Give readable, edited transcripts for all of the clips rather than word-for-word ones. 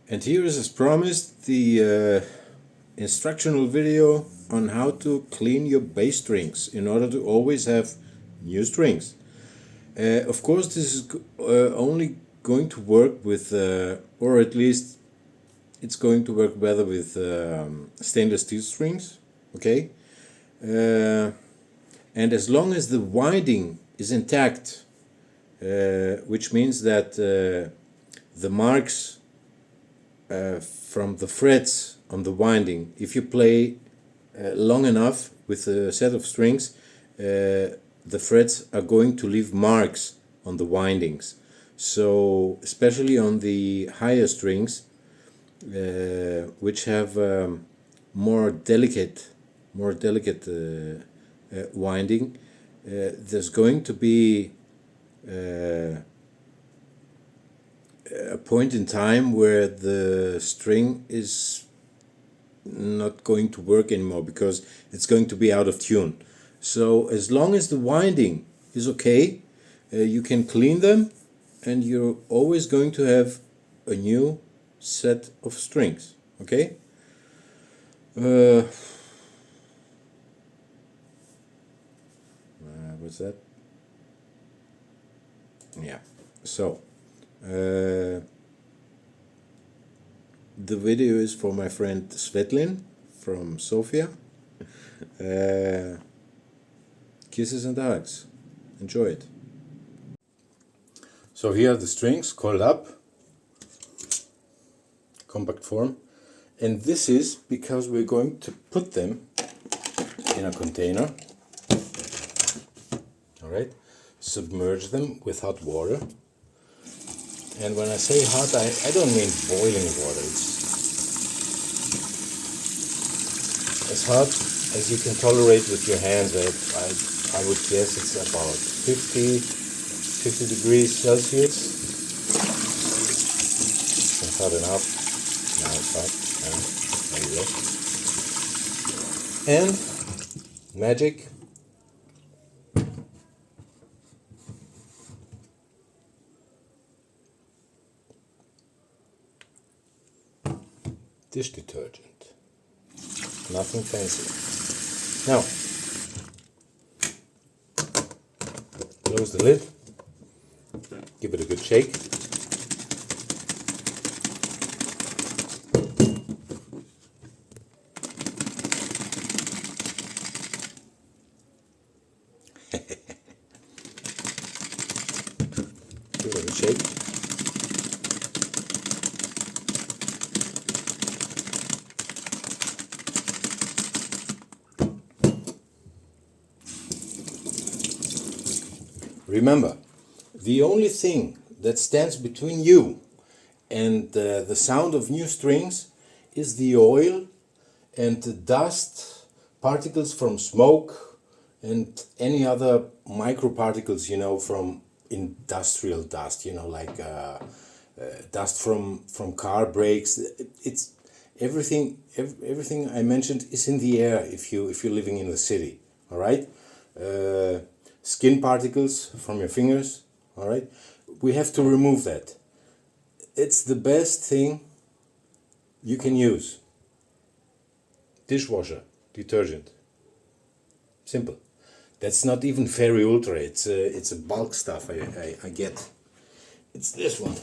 And here is, as promised, the instructional video on how to clean your bass strings in order to always have new strings. Of course, this is only going to work with, or at least it's going to work better with stainless steel strings, okay? And as long as the winding is intact, which means that the marks from the frets on the winding, if you play long enough with a set of strings, the frets are going to leave marks on the windings. So especially on the higher strings, which have more delicate winding, there's going to be a point in time where the string is not going to work anymore because it's going to be out of tune. So as long as the winding is okay, you can clean them and you're always going to have a new set of strings, okay? What's that? Yeah, so the video is for my friend Svetlin from Sofia. Kisses and hugs. Enjoy it. So here are the strings coiled up, compact form, and this is because we're going to put them in a container. Alright, submerge them with hot water. And when I say hot, I don't mean boiling water. It's as hot as you can tolerate with your hands. I would guess it's about 50 degrees Celsius. It's hot enough. Now it's hot. There you go. And magic. Dish detergent. Nothing fancy. Now, close the lid, give it a good shake. Give it a shake. Remember, the only thing that stands between you and the sound of new strings is the oil and the dust, particles from smoke, and any other microparticles, you know, from industrial dust, you know, like dust from car brakes. It's everything I mentioned is in the air if you're living in the city. All right. Skin particles from your fingers, all right? We have to remove that. It's the best thing you can use. Dishwasher, detergent. Simple. That's not even Fairy Ultra, it's a bulk stuff I get. It's this one.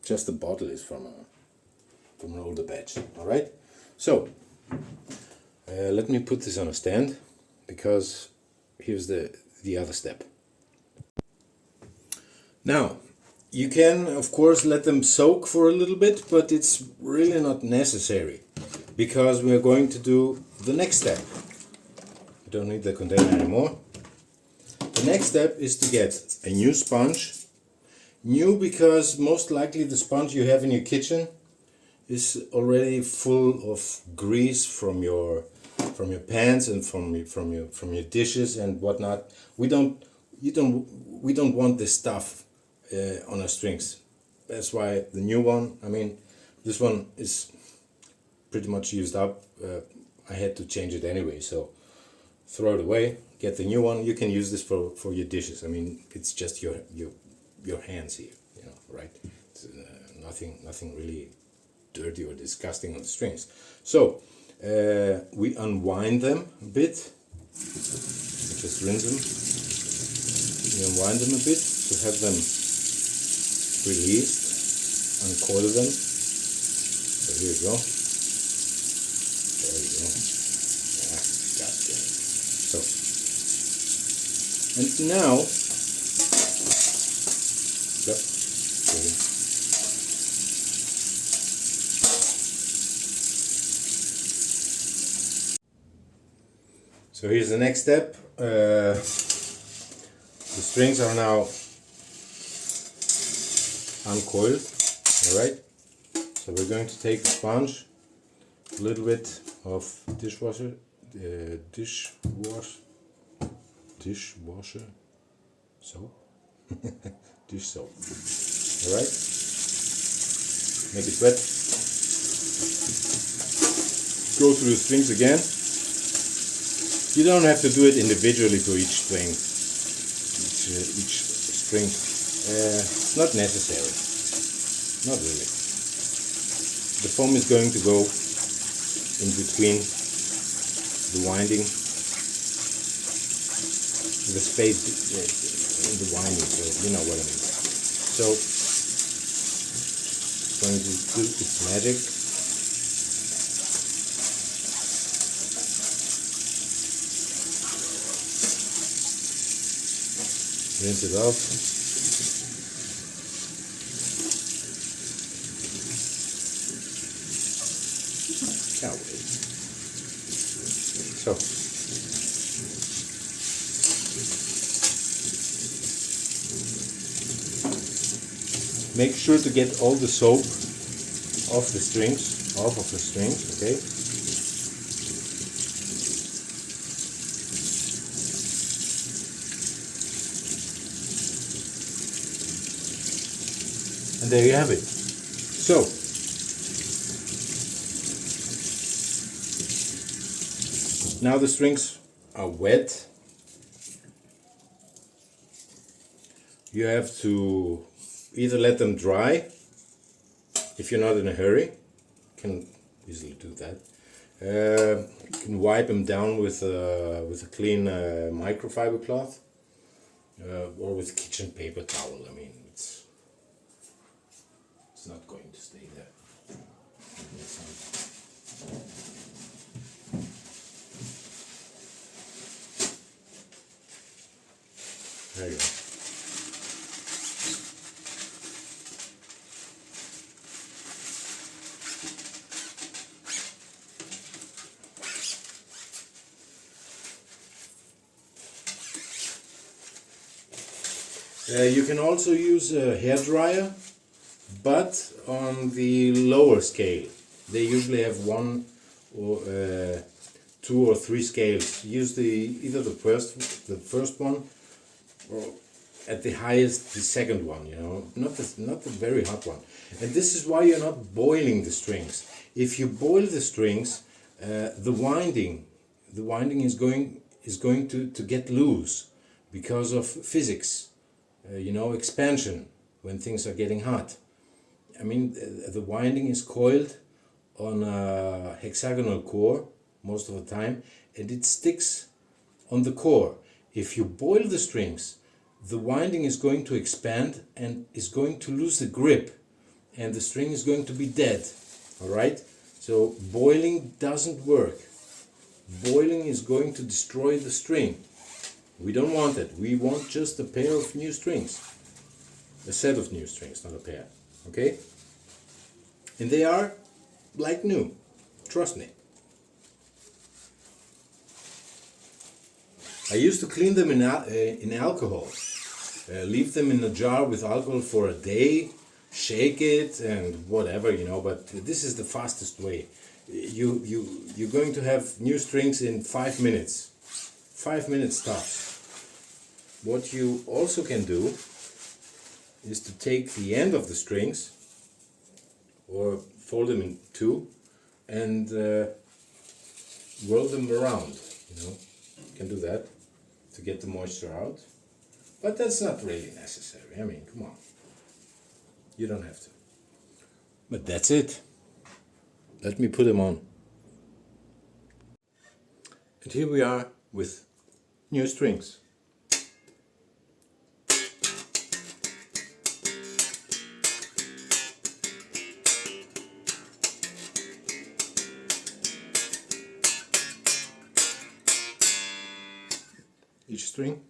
Just the bottle is from an older batch, all right? So, let me put this on a stand, because here's the other step. Now, you can of course let them soak for a little bit, but it's really not necessary, because we are going to do the next step. We don't need the container anymore. The next step is to get a new sponge. New because most likely the sponge you have in your kitchen is already full of grease from your pans and from your dishes and whatnot. We don't want this stuff on our strings. That's why the new one, I mean, this one is pretty much used up. I had to change it anyway, so throw it away, get the new one. You can use this for your dishes. I mean, it's just your your hands here, you know, right? It's, nothing really dirty or disgusting on the strings. So we unwind them a bit. Just rinse them. We unwind them a bit to have them released. Uncoil them. So here you go. There you go. Ah, gotcha. So, and now, yep. So here's the next step. The strings are now uncoiled. Alright, so we're going to take the sponge, a little bit of dishwasher soap, dish soap. Alright, make it wet. Go through the strings again. You don't have to do it individually for each string. Each string. It's not necessary. Not really. The foam is going to go in between the winding, the space in the winding, so you know what I mean. So it's going to do its magic. Rinse it off. So, make sure to get all the soap off of the strings, okay? And there you have it. So, now the strings are wet. You have to either let them dry, if you're not in a hurry, you can easily do that. You can wipe them down with a clean microfiber cloth or with kitchen paper towel. I mean, it's not going to stay there. There you go. You can also use a hairdryer, but on the lower scale. They usually have one or two or three scales. Use either the first one, or at the highest the second one. You know, not the very hot one. And this is why you're not boiling the strings. If you boil the strings, the winding is going to get loose because of physics. You know, expansion when things are getting hot. I mean, the winding is coiled on a hexagonal core most of the time, and it sticks on the core. If you boil the strings, the winding is going to expand and is going to lose the grip, and the string is going to be dead. All right? So boiling doesn't work. Boiling is going to destroy the string. We don't want it. We want just a pair of new strings. A set of new strings, not a pair. Okay? And they are like new. Trust me. I used to clean them in alcohol. Leave them in a jar with alcohol for a day, shake it and whatever, you know, but this is the fastest way. You're going to have new strings in 5 minutes. 5 minutes tops. What you also can do is to take the end of the strings or fold them in two and whirl them around, you know. You can do that to get the moisture out. But that's not really necessary. I mean, come on. You don't have to. But that's it. Let me put them on. And here we are with new strings. Each string